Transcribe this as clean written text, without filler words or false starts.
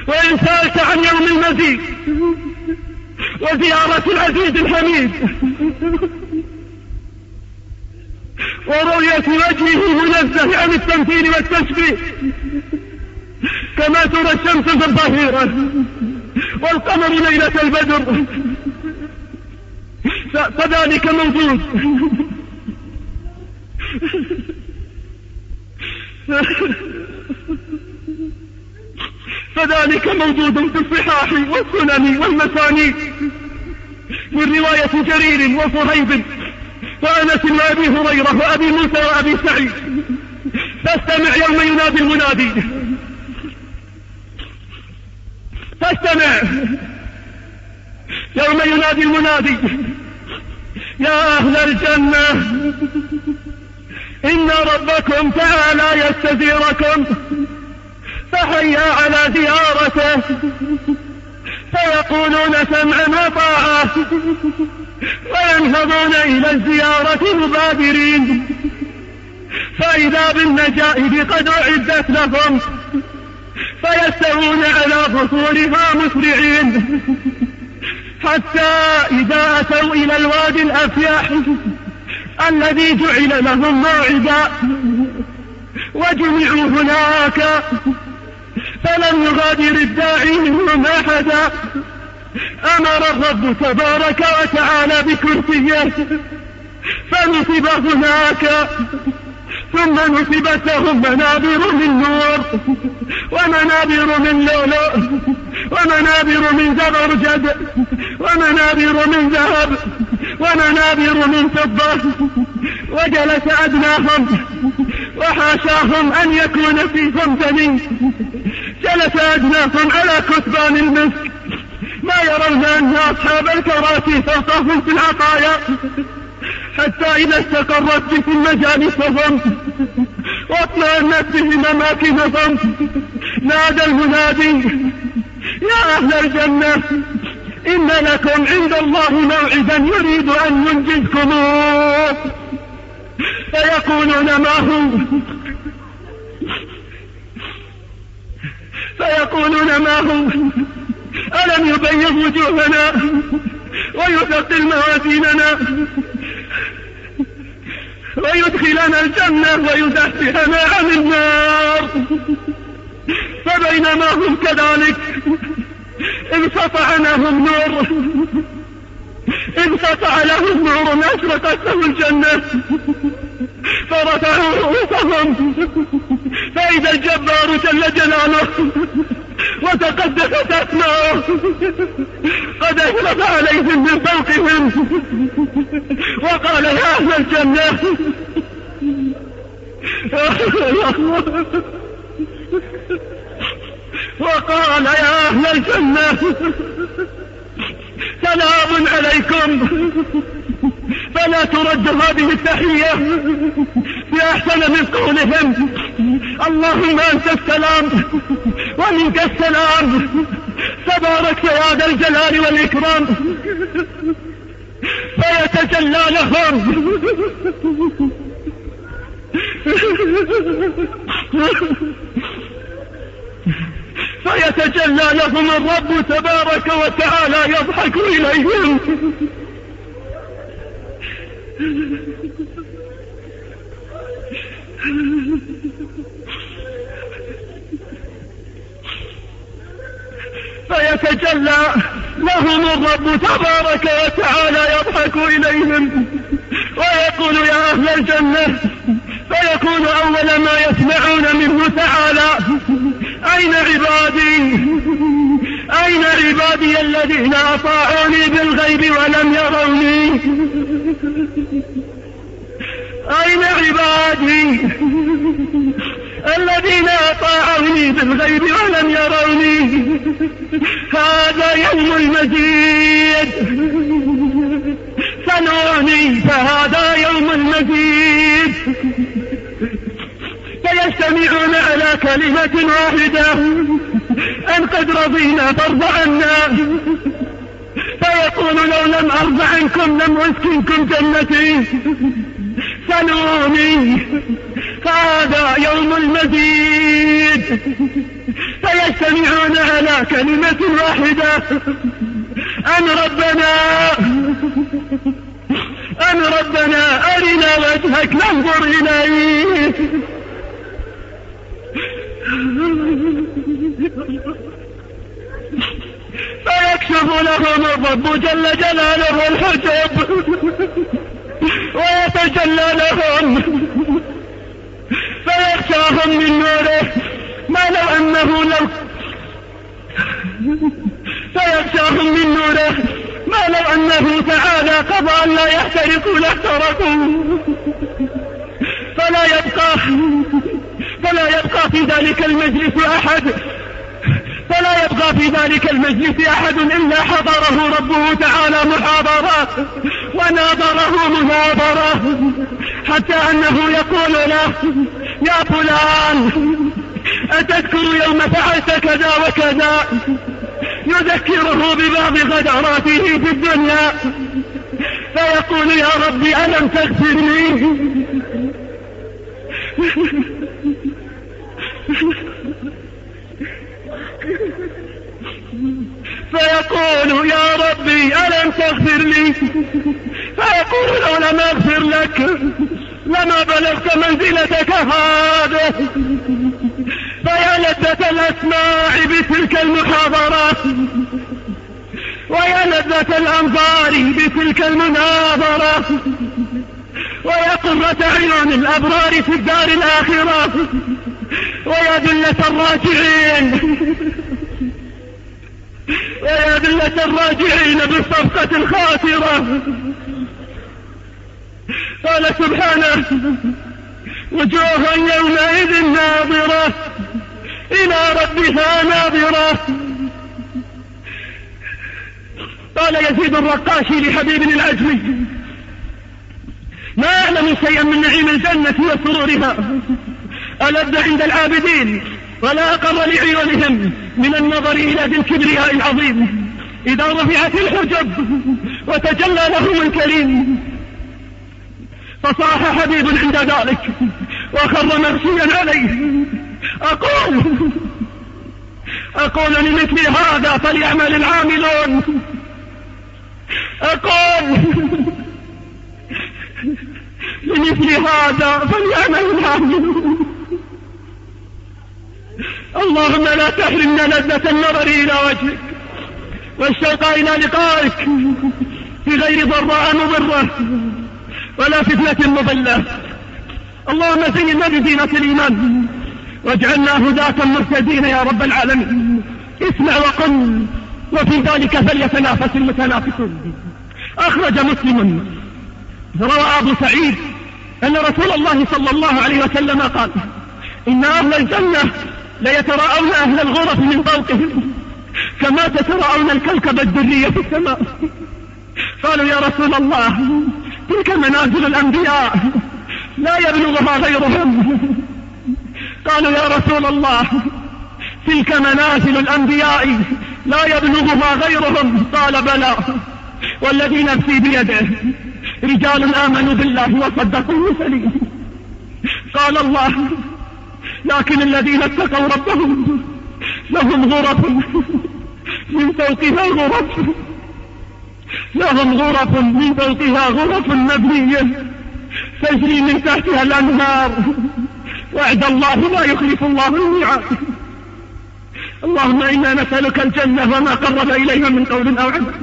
وإن سألت عن يوم المزيد وزيارة العزيز الحميد ورؤية وجهه منزه عن التمثيل والتشبيه كما ترى الشمس في الظهيرة والقمر ليلة البدر، فذلك موجود. فذلك موجود في الصحاح والسنن والمسانيد من رواية جرير وصهيب وأنس وأبي هريرة وأبي موسى وأبي سعيد. فاستمع يوم ينادي المنادي، فاستمع يوم ينادي المنادي: يا أهل الجنة إن ربكم تعالى يستزيركم، فهيا على زيارته. فيقولون سمعا وطاعة وينهضون إلى الزيارة مبادرين، فإذا بالنجائب قد أعدت لهم فيستوون على ظهورها مسرعين، حتى إذا أتوا إلى الوادي الأفيح الذي جعل لهم موعدا وجمعوا هناك فلم يغادر الداعي منهم أحدا، أمر الرب تبارك وتعالى بكرسيه فنصب هناك، ثم نصبت لهم منابر من نور ومنابر من لؤلؤ ومنابر من زبرجد ومنابر من ذهب ومنابر من فضة. وجلس أدناهم وحاشاهم أن يكون فيهم دني، جلس أدناهم على كثبان المسك، ما يرون أن أصحاب الكراسي فوقهم في العطايا، حتى إذا استقرت بهم مجالسهم واطمأنت بهم أماكنهم نادى المنادي: يا أهل الجنة إن لكم عند الله موعدا يريد أن ينجزكموه. فيقولون ما هو؟ ألم يبيض وجوهنا ويثقل موازيننا ويدخلنا الجنة ويزحزحنا عن النار؟ فبينما هم كذلك انسطع لهم نور أشرقت له الجنة، فرفعوا رؤوسهم فإذا الجبار جل جلاله وتقدست أسماؤه قد أشرف عليهم من فوقهم وقال: يا أهل الجنة وقال: يا أهل الجنة سلام عليكم. فلا ترد هذه التحية بأحسن من قولهم: اللهم أنت السلام ومنك السلام، تبارك يا ذا الجلال والإكرام. فيتجلى لهم الرب تبارك وتعالى يضحك إليهم ويقول: يا أهل الجنة. فيكون أول ما يسمعون منه تعالى: أين عبادي الذين أطاعوني بالغيب ولم يروني؟ أين عبادي الذين أطاعوني بالغيب ولم يروني؟ هذا يوم المزيد، سنوني فهذا يوم المزيد. فيجتمعون على كلمة واحدة: أن قد رضينا فارض عنا. فيقول: لو لم أرض عنكم لم أسكنكم جنتي، سنوني فهذا يوم المزيد. فيجتمعون على كلمة واحدة: أن ربنا أرنا وجهك ننظر إليه. فيكشف لهم الرب جل جلاله الحجب ويتجلى لهم فيغشاهم من نوره ما لو أنه تعالى قضى أن لا يحترقوا لاحترقوا. فلا يبقى في ذلك المجلس أحد إلا حضره ربه تعالى محاضرة وناظره مناظرة، حتى أنه يقول له: يا فلان أتذكر يوم فعلت كذا وكذا؟ يذكره ببعض غدراته في الدنيا، فيقول: يا ربي ألم تغفر لي؟ فيقول: يا ربي ألم تغفر لي؟ فيقول: لو لم أغفر لك لما بلغت منزلتك هذه. فيا لذة الأسماع بتلك المحاضرات، ويا لذة الأنظار بتلك المناظرة، ويا قرة عيون الأبرار في الدار الآخرة، ويا ذلة الراجعين بالصفقة الخاسرة. قال سبحانه: وجوه يومئذ ناظرة إلى ربها ناظرة. قال يزيد الرقاشي لحبيب العجمي: ما أعلم شيئا من نعيم الجنة وسرورها ألذ عند العابدين ولا أقر لعيونهم من النظر إلى ذي الكبرياء العظيم إذا رفعت الحجب وتجلى لهم الكريم. فصاح حبيب عند ذلك وخر مغشيا عليه: أقول لمثل هذا فليعمل العاملون. اللهم لا تحرمنا لذة النظر إلى وجهك والشوق إلى لقائك في غير ضراء مضرة ولا فتنة مضلة. اللهم زينا بزينة الإيمان واجعلنا هداة مهتدين يا رب العالمين. اسمع وقل، وفي ذلك فليتنافس المتنافسون. أخرج مسلم روى أبو سعيد أن رسول الله صلى الله عليه وسلم قال: إن أهل الجنة ليتراءون أهل الغرف من فوقهم كما تتراءون الكوكب الدري في السماء. قالوا: يا رسول الله، تلك منازل الأنبياء لا يبلغها غيرهم. قالوا: يا رسول الله، تلك منازل الأنبياء لا يبلغها غيرهم. قال: بلى، والذي نفسي بيده، رجال آمنوا بالله وصدقوا المرسلين. قال الله: لكن الذين اتقوا ربهم لهم غرف من فوقها غرف مبنية تجري من تحتها الأنهار، وعد الله لا يخلف الله الميعاد. اللهم إنا نسألك الجنة وما قرب إليها من قول أو عمل.